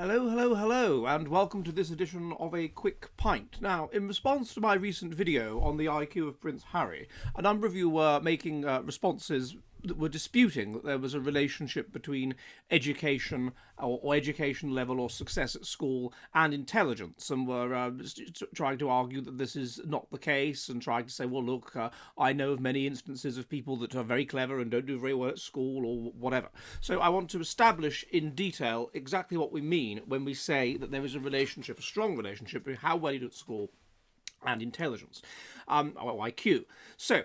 Hello, hello, hello, and welcome to this edition of A Quick Pint. Now, in response to my recent video on the IQ of Prince Harry, a number of you were making responses that were disputing that there was a relationship between education or education level or success at school and intelligence, and were trying to argue that this is not the case, and trying to say, well, look, I know of many instances of people that are very clever and don't do very well at school or whatever. So I want to establish in detail exactly what we mean when we say that there is a relationship, a strong relationship, between how well you do at school and intelligence, or IQ. So,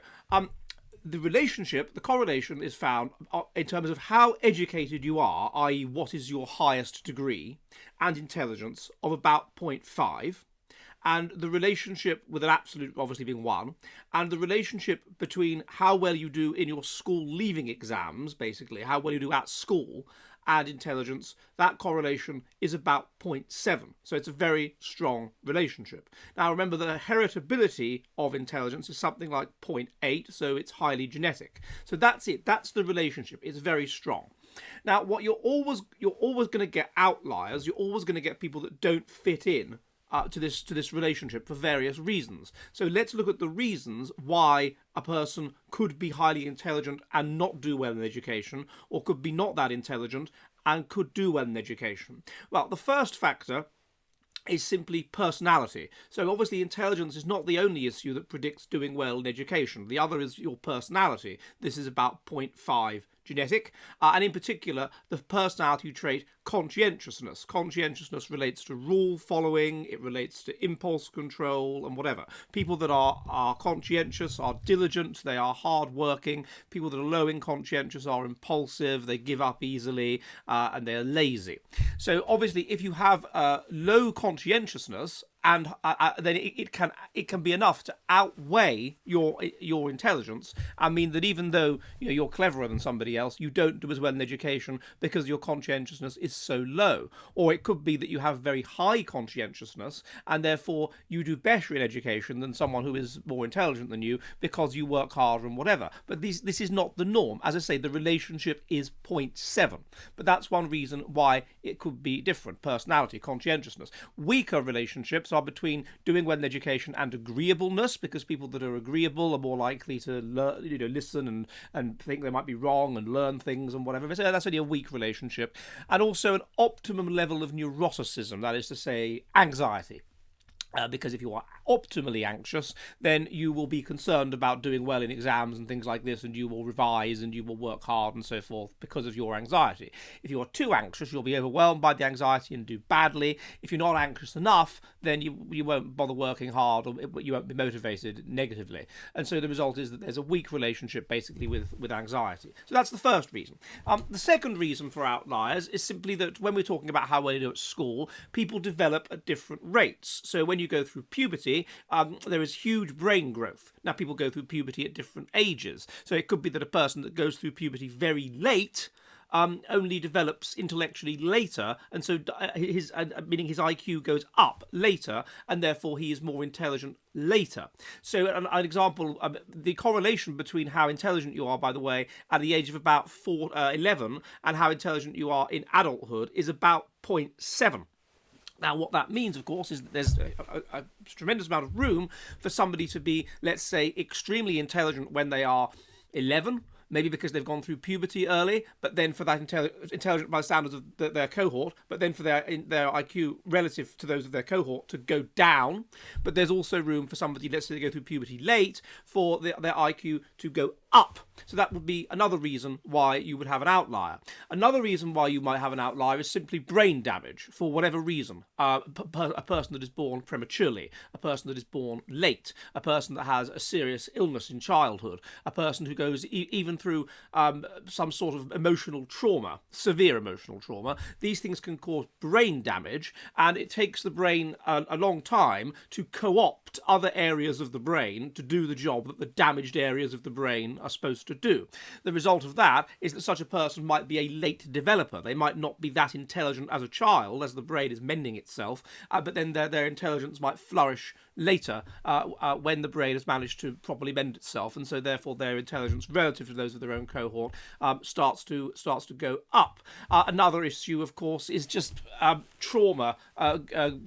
the relationship, the correlation is found in terms of how educated you are, i.e. what is your highest degree, and intelligence of about 0.5, and the relationship with an absolute obviously being 1, and the relationship between how well you do in your school leaving exams, basically, how well you do at school, and intelligence, that correlation is about 0.7. So it's a very strong relationship. Now remember that the heritability of intelligence is something like 0.8, so it's highly genetic. So that's it. That's the relationship. It's very strong. Now, what you're always going to get outliers. You're always going to get people that don't fit in to this relationship for various reasons. So let's look at the reasons why a person could be highly intelligent and not do well in education, or could be not that intelligent and could do well in education. Well, the first factor is simply personality. So obviously intelligence is not the only issue that predicts doing well in education. The other is your personality. This is about 0.5 genetic, and in particular the personality trait conscientiousness. Conscientiousness relates to rule following, it relates to impulse control and whatever. People that are conscientious are diligent, they are hard-working. People that are low in conscientious are impulsive, they give up easily, and they're lazy. So obviously if you have low conscientiousness, and then it can be enough to outweigh your intelligence, and mean that even though you're cleverer than somebody else, you don't do as well in education because your conscientiousness is so low. Or it could be that you have very high conscientiousness, and therefore you do better in education than someone who is more intelligent than you because you work harder and whatever. But this is not the norm. As I say, the relationship is 0.7. But that's one reason why it could be different. Personality, conscientiousness. Weaker relationships are between doing well in education and agreeableness, because people that are agreeable are more likely to listen and think they might be wrong and learn things and whatever. So that's only a weak relationship. And also an optimum level of neuroticism, that is to say anxiety. Because if you are optimally anxious, then you will be concerned about doing well in exams and things like this, and you will revise and you will work hard and so forth because of your anxiety. If you are too anxious, you'll be overwhelmed by the anxiety and do badly. If you're not anxious enough, then you won't bother working hard, or you won't be motivated negatively. And so the result is that there's a weak relationship basically with anxiety. So that's the first reason. The second reason for outliers is simply that when we're talking about how well you do at school, people develop at different rates. So when you go through puberty, there is huge brain growth. Now, people go through puberty at different ages. So it could be that a person that goes through puberty very late only develops intellectually later, and so meaning his IQ goes up later, and therefore he is more intelligent later. So an example, the correlation between how intelligent you are, by the way, at the age of about 11 and how intelligent you are in adulthood is about 0.7. Now, what that means, of course, is that there's a tremendous amount of room for somebody to be, let's say, extremely intelligent when they are 11, maybe because they've gone through puberty early, but then for that intelligent by the standards of their cohort, but then for their IQ relative to those of their cohort to go down. But there's also room for somebody, let's say they go through puberty late, for their IQ to go up. So that would be another reason why you would have an outlier. Another reason why you might have an outlier is simply brain damage, for whatever reason. A person that is born prematurely, a person that is born late, a person that has a serious illness in childhood, a person who goes even through some sort of emotional trauma, severe emotional trauma. These things can cause brain damage, and it takes the brain a long time to co-opt other areas of the brain to do the job that the damaged areas of the brain are supposed to do. The result of that is that such a person might be a late developer. They might not be that intelligent as a child, as the brain is mending itself, but then their intelligence might flourish later when the brain has managed to properly mend itself, and so therefore their intelligence relative to those of their own cohort starts to go up. Another issue, of course, is just trauma,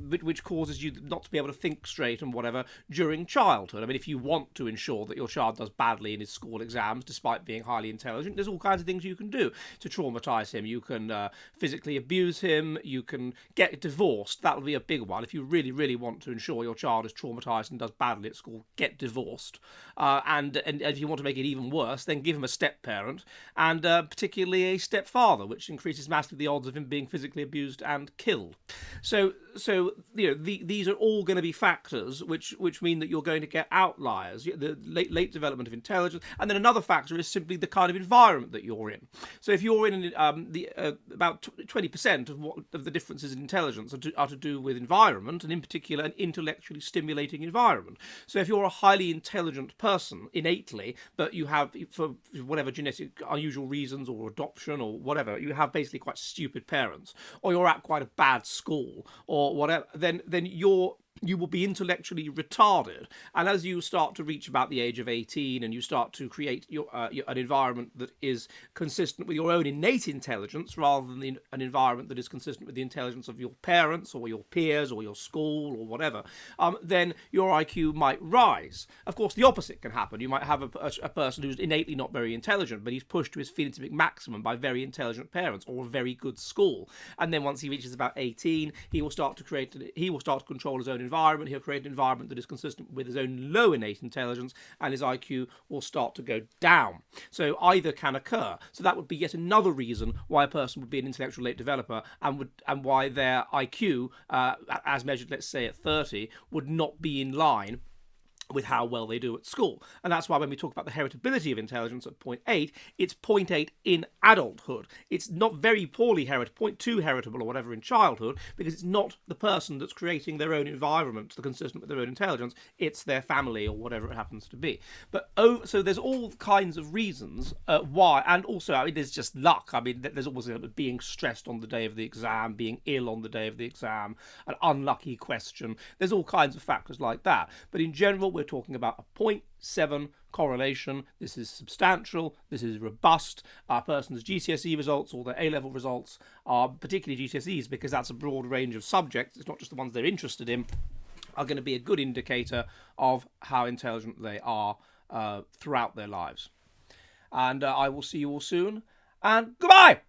which causes you not to be able to think straight and whatever during childhood. I mean, if you want to ensure that your child does badly in his school exams despite being highly intelligent, there's all kinds of things you can do to traumatize him. You can physically abuse him, you can get divorced. That'll be a big one. If you really, really want to ensure your child is traumatized and does badly at school, get divorced. And if you want to make it even worse, then give him a step parent, and particularly a stepfather, which increases massively the odds of him being physically abused and killed. So these are all going to be factors which mean that you're going to get outliers, the late development of intelligence. And then another factor is simply the kind of environment that you're in. So if you're in about 20% of the differences in intelligence are to do with environment, and in particular an intellectually stimulating environment. So if you're a highly intelligent person innately, but you have, for whatever genetic unusual reasons or adoption or whatever, you have basically quite stupid parents, or you're at quite a bad school or whatever, then you will be intellectually retarded. And as you start to reach about the age of 18 and you start to create an environment that is consistent with your own innate intelligence rather than an environment that is consistent with the intelligence of your parents or your peers or your school or whatever, then your IQ might rise. Of course, the opposite can happen. You might have a person who's innately not very intelligent, but he's pushed to his phenotypic maximum by very intelligent parents or a very good school. And then once he reaches about 18, he will start to control his own environment. He'll create an environment that is consistent with his own low innate intelligence, and his IQ will start to go down. So either can occur. So that would be yet another reason why a person would be an intellectual late developer, and why their IQ, as measured, let's say, at 30, would not be in line with how well they do at school. And that's why when we talk about the heritability of intelligence at 0.8, it's 0.8 in adulthood. It's not very poorly 0.2 heritable or whatever in childhood, because it's not the person that's creating their own environment consistent with their own intelligence, it's their family or whatever it happens to be. But so there's all kinds of reasons why, and also, I mean, there's just luck. I mean, there's always being stressed on the day of the exam, being ill on the day of the exam, an unlucky question. There's all kinds of factors like that. But in general, we're talking about a 0.7 correlation. This is substantial. This is robust. A person's GCSE results or their A-level results are, particularly GCSEs, because that's a broad range of subjects, it's not just the ones they're interested in, are going to be a good indicator of how intelligent they are throughout their lives. And I will see you all soon, and goodbye!